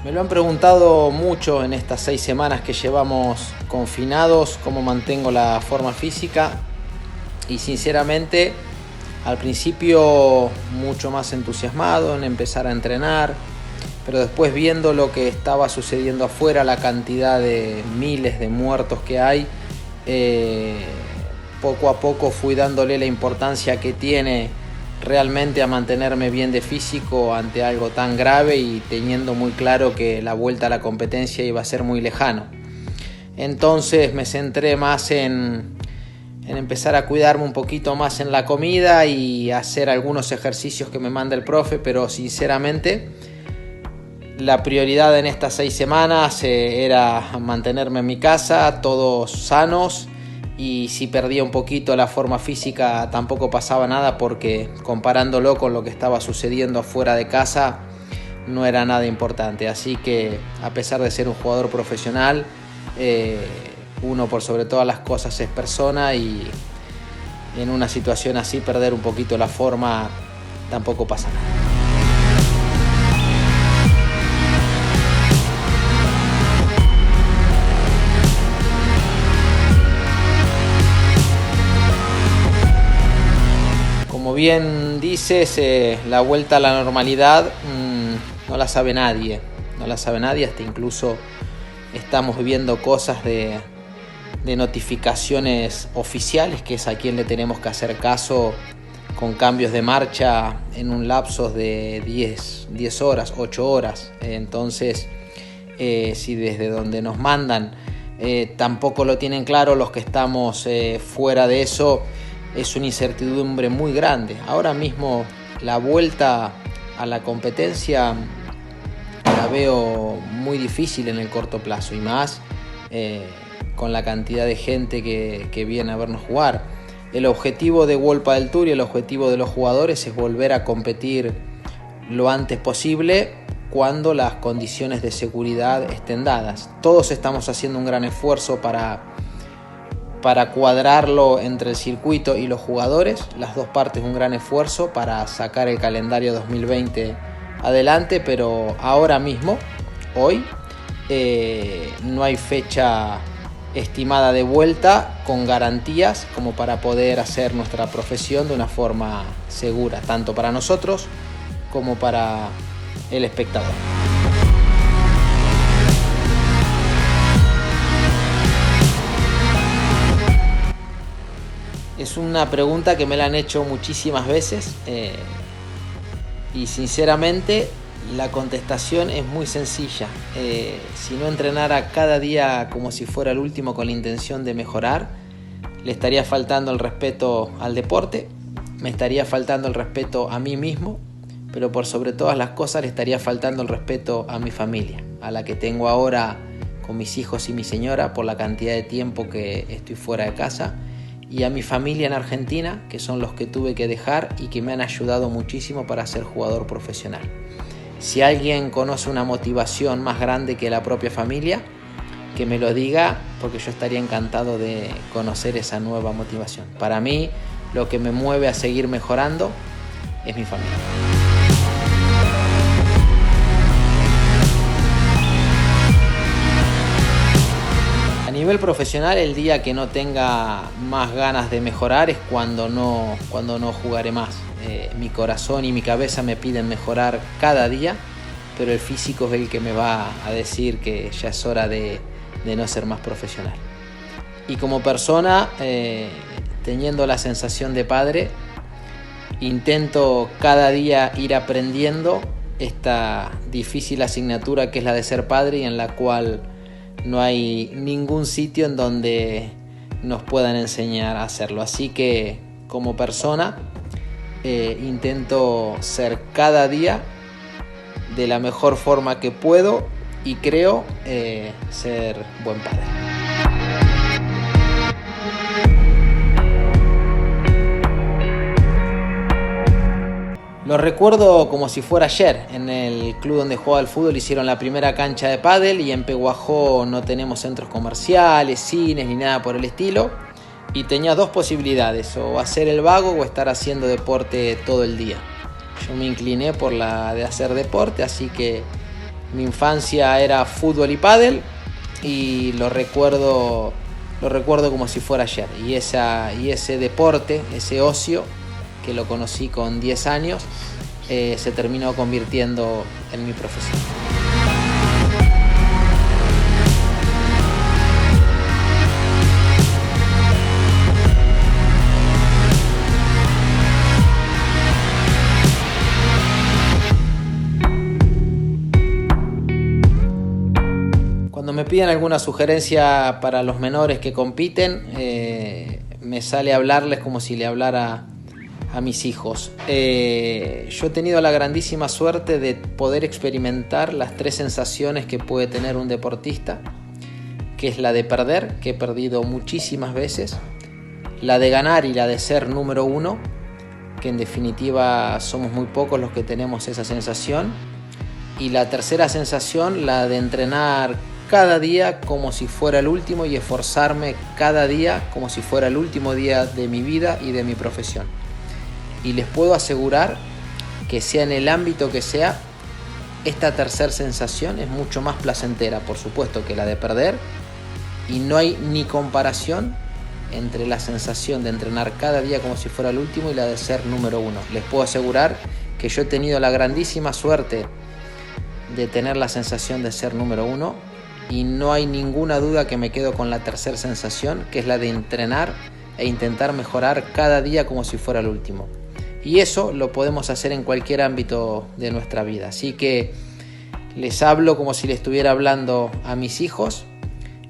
Me lo han preguntado mucho en estas 6 semanas que llevamos confinados, cómo mantengo la forma física, y sinceramente al principio mucho más entusiasmado en empezar a entrenar, pero después viendo lo que estaba sucediendo afuera, la cantidad de miles de muertos que hay, poco a poco fui dándole la importancia que tiene realmente a mantenerme bien de físico ante algo tan grave y teniendo muy claro que la vuelta a la competencia iba a ser muy lejano. Entonces me centré más en empezar a cuidarme un poquito más en la comida y hacer algunos ejercicios que me manda el profe, pero sinceramente la prioridad en estas 6 semanas era mantenerme en mi casa, todos sanos, y si perdía un poquito la forma física tampoco pasaba nada, porque comparándolo con lo que estaba sucediendo afuera de casa no era nada importante. Así que a pesar de ser un jugador profesional, uno por sobre todas las cosas es persona, y en una situación así perder un poquito la forma tampoco pasa nada. Como bien dices, la vuelta a la normalidad no la sabe nadie, hasta incluso estamos viviendo cosas de notificaciones oficiales, que es a quien le tenemos que hacer caso, con cambios de marcha en un lapso de 10 horas, 8 horas. Entonces, si desde donde nos mandan tampoco lo tienen claro, los que estamos fuera de eso, es una incertidumbre muy grande. Ahora mismo la vuelta a la competencia la veo muy difícil en el corto plazo, y más con la cantidad de gente que viene a vernos jugar. El objetivo de World Padel Tour y el objetivo de los jugadores es volver a competir lo antes posible, cuando las condiciones de seguridad estén dadas. Todos estamos haciendo un gran esfuerzo para cuadrarlo entre el circuito y los jugadores, las dos partes un gran esfuerzo para sacar el calendario 2020 adelante, pero ahora mismo, hoy, no hay fecha estimada de vuelta con garantías como para poder hacer nuestra profesión de una forma segura, tanto para nosotros como para el espectador. Es una pregunta que me la han hecho muchísimas veces, y sinceramente la contestación es muy sencilla. Si no entrenara cada día como si fuera el último con la intención de mejorar, le estaría faltando el respeto al deporte, me estaría faltando el respeto a mí mismo, pero por sobre todas las cosas le estaría faltando el respeto a mi familia, a la que tengo ahora con mis hijos y mi señora por la cantidad de tiempo que estoy fuera de casa, y a mi familia en Argentina, que son los que tuve que dejar y que me han ayudado muchísimo para ser jugador profesional. Si alguien conoce una motivación más grande que la propia familia, que me lo diga, porque yo estaría encantado de conocer esa nueva motivación. Para mí, lo que me mueve a seguir mejorando es mi familia. A nivel profesional, el día que no tenga más ganas de mejorar es cuando no jugaré más. Mi corazón y mi cabeza me piden mejorar cada día, pero el físico es el que me va a decir que ya es hora de no ser más profesional. Y como persona, teniendo la sensación de padre, intento cada día ir aprendiendo esta difícil asignatura que es la de ser padre, y en la cual no hay ningún sitio en donde nos puedan enseñar a hacerlo. Así que como persona intento ser cada día de la mejor forma que puedo, y creo ser buen padre. Lo recuerdo como si fuera ayer. En el club donde jugaba al fútbol hicieron la primera cancha de pádel, y en Peguajó no tenemos centros comerciales, cines ni nada por el estilo. Y tenía dos posibilidades: o hacer el vago o estar haciendo deporte todo el día. Yo me incliné por la de hacer deporte, así que Mi infancia era fútbol y pádel y lo recuerdo como si fuera ayer. Y ese deporte, ese ocio, que lo conocí con 10 años, se terminó convirtiendo en mi profesión. Cuando me piden alguna sugerencia para los menores que compiten, me sale hablarles como si le hablara a mis hijos. Yo he tenido la grandísima suerte de poder experimentar las 3 sensaciones que puede tener un deportista, que es la de perder, que he perdido muchísimas veces, la de ganar y la de ser número 1, que en definitiva somos muy pocos los que tenemos esa sensación, y la tercera sensación, la de entrenar cada día como si fuera el último y esforzarme cada día como si fuera el último día de mi vida y de mi profesión. Y les puedo asegurar que sea en el ámbito que sea, esta tercera sensación es mucho más placentera, por supuesto, que la de perder, y no hay ni comparación entre la sensación de entrenar cada día como si fuera el último y la de ser número 1. Les puedo asegurar que yo he tenido la grandísima suerte de tener la sensación de ser número 1 y no hay ninguna duda que me quedo con la tercera sensación, que es la de entrenar e intentar mejorar cada día como si fuera el último. Y eso lo podemos hacer en cualquier ámbito de nuestra vida. Así que les hablo como si le estuviera hablando a mis hijos.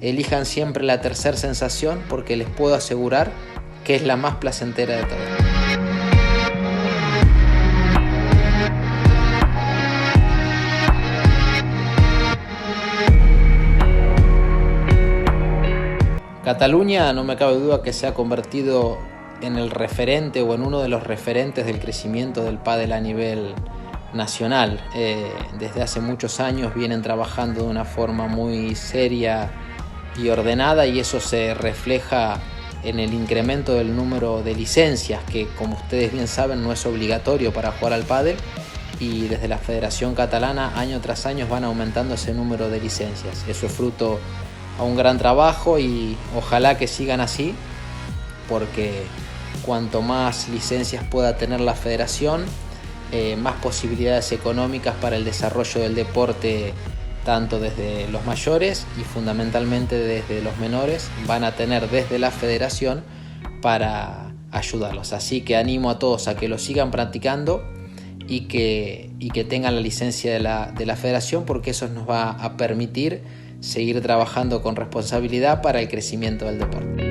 Elijan siempre la tercera sensación porque les puedo asegurar que es la más placentera de todas. Cataluña, no me cabe duda que se ha convertido en el referente o en uno de los referentes del crecimiento del pádel a nivel nacional. Desde hace muchos años vienen trabajando de una forma muy seria y ordenada, y eso se refleja en el incremento del número de licencias, que como ustedes bien saben no es obligatorio para jugar al pádel, y desde la Federación Catalana año tras año van aumentando ese número de licencias. Eso es fruto a un gran trabajo y ojalá que sigan así, porque cuanto más licencias pueda tener la federación, más posibilidades económicas para el desarrollo del deporte, tanto desde los mayores y fundamentalmente desde los menores, van a tener desde la federación para ayudarlos. Así que animo a todos a que lo sigan practicando y que tengan la licencia de la federación, porque eso nos va a permitir seguir trabajando con responsabilidad para el crecimiento del deporte.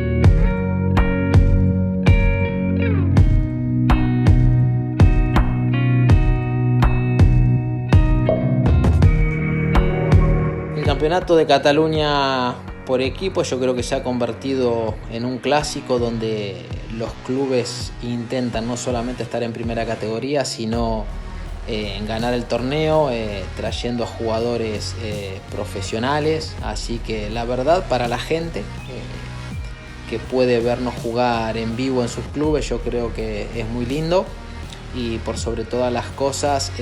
El Campeonato de Cataluña por equipo yo creo que se ha convertido en un clásico donde los clubes intentan no solamente estar en primera categoría, sino en ganar el torneo, trayendo a jugadores profesionales. Así que la verdad, para la gente que puede vernos jugar en vivo en sus clubes, yo creo que es muy lindo, y por sobre todas las cosas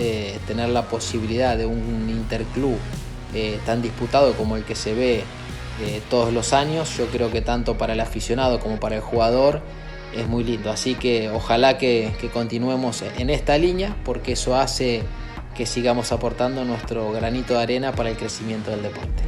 tener la posibilidad de un interclub tan disputado como el que se ve todos los años, yo creo que tanto para el aficionado como para el jugador es muy lindo. Así que ojalá que continuemos en esta línea, porque eso hace que sigamos aportando nuestro granito de arena para el crecimiento del deporte.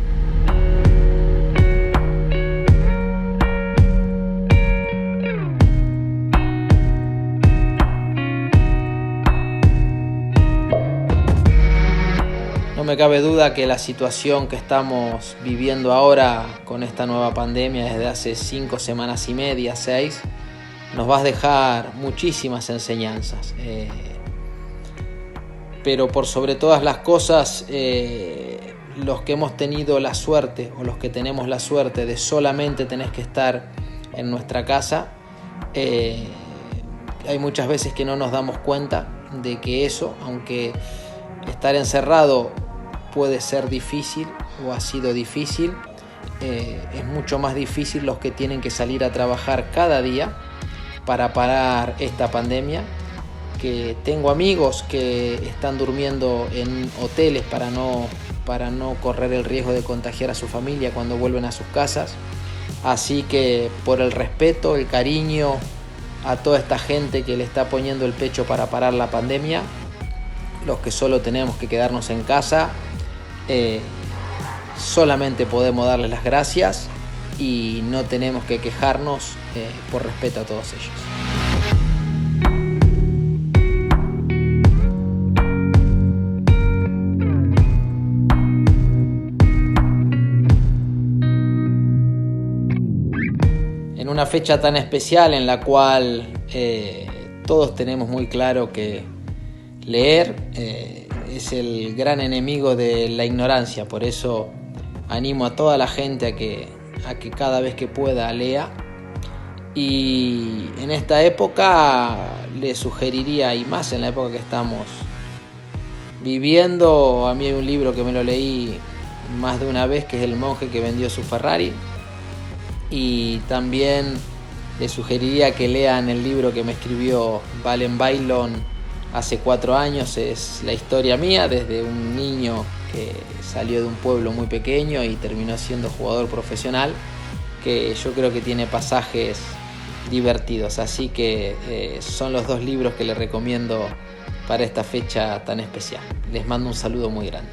No me cabe duda que la situación que estamos viviendo ahora con esta nueva pandemia desde hace 5 semanas y media, 6, nos va a dejar muchísimas enseñanzas. Pero por sobre todas las cosas, los que hemos tenido la suerte o los que tenemos la suerte de solamente tener que estar en nuestra casa, hay muchas veces que no nos damos cuenta de que eso, aunque estar encerrado puede ser difícil o ha sido difícil, es mucho más difícil los que tienen que salir a trabajar cada día para parar esta pandemia. Que tengo amigos que están durmiendo en hoteles para para no correr el riesgo de contagiar a su familia cuando vuelven a sus casas. Así que por el respeto, el cariño a toda esta gente que le está poniendo el pecho para parar la pandemia, los que solo tenemos que quedarnos en casa, solamente podemos darles las gracias y no tenemos que quejarnos por respeto a todos ellos. En una fecha tan especial en la cual todos tenemos muy claro que leer es el gran enemigo de la ignorancia, por eso animo a toda la gente a que cada vez que pueda lea. Y en esta época le sugeriría, y más en la época que estamos viviendo, a mí hay un libro que me lo leí más de una vez, que es El monje que vendió su Ferrari. Y también le sugeriría que lean el libro que me escribió Valen Bailon hace 4 años. Es la historia mía desde un niño que salió de un pueblo muy pequeño y terminó siendo jugador profesional, que yo creo que tiene pasajes divertidos. Así que son los 2 libros que les recomiendo para esta fecha tan especial. Les mando un saludo muy grande.